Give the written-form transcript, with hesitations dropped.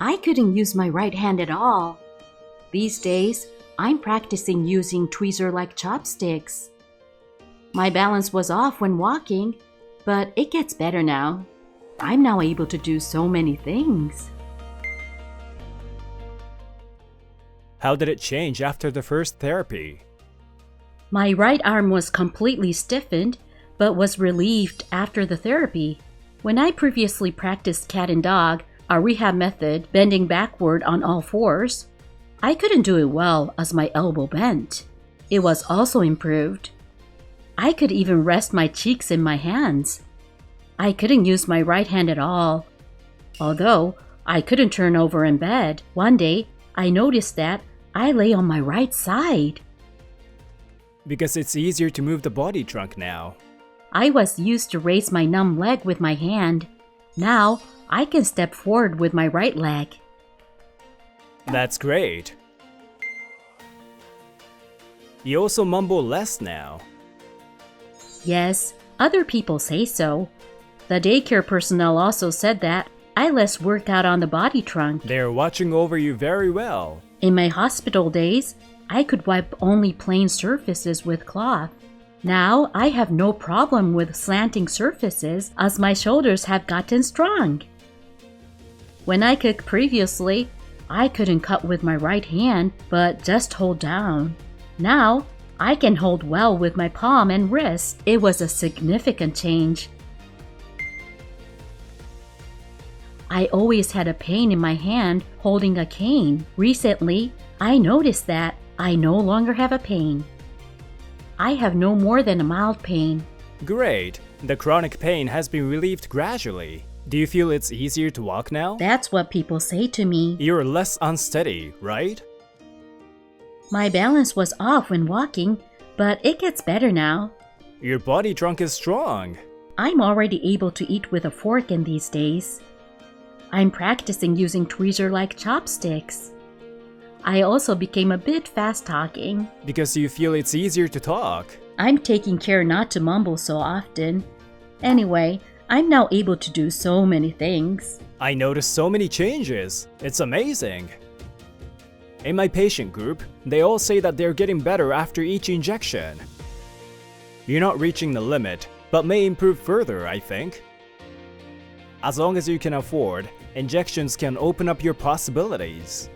I couldn't use my right hand at all. These days, I'm practicing using tweezer-like chopsticks. My balance was off when walking, but it gets better now. I'm now able to do so many things. How did it change after the first therapy? My right arm was completely stiffened, but was relieved after the therapy. When I previously practiced cat and dog, a rehab method, bending backward on all fours, I couldn't do it well as my elbow bent. It was also improved. I could even rest my cheeks in my hands. I couldn't use my right hand at all. Although I couldn't turn over in bed, one day I noticed that I lay on my right side. Because it's easier to move the body trunk now. I was used to raise my numb leg with my hand. Now I can step forward with my right leg. That's great. You also mumble less now. Yes, other people say so. The daycare personnel also said that I less work out on the body trunk. They're watching over you very well. In my hospital days, I could wipe only plain surfaces with cloth. Now I have no problem with slanting surfaces as my shoulders have gotten strong. When I cooked previously, I couldn't cut with my right hand, but just hold down. Now, I can hold well with my palm and wrist. It was a significant change. I always had a pain in my hand holding a cane. Recently, I noticed that I no longer have a pain. I have no more than a mild pain. Great. The chronic pain has been relieved gradually. Do you feel it's easier to walk now? That's what people say to me. You're less unsteady, right? My balance was off when walking, but it gets better now. Your body trunk is strong. I'm already able to eat with a fork in these days. I'm practicing using tweezer-like chopsticks. I also became a bit fast-talking. Because you feel it's easier to talk. I'm taking care not to mumble so often. Anyway, I'm now able to do so many things. I noticed so many changes. It's amazing. In my patient group, they all say that they're getting better after each injection. You're not reaching the limit, but may improve further, I think. As long as you can afford, injections can open up your possibilities.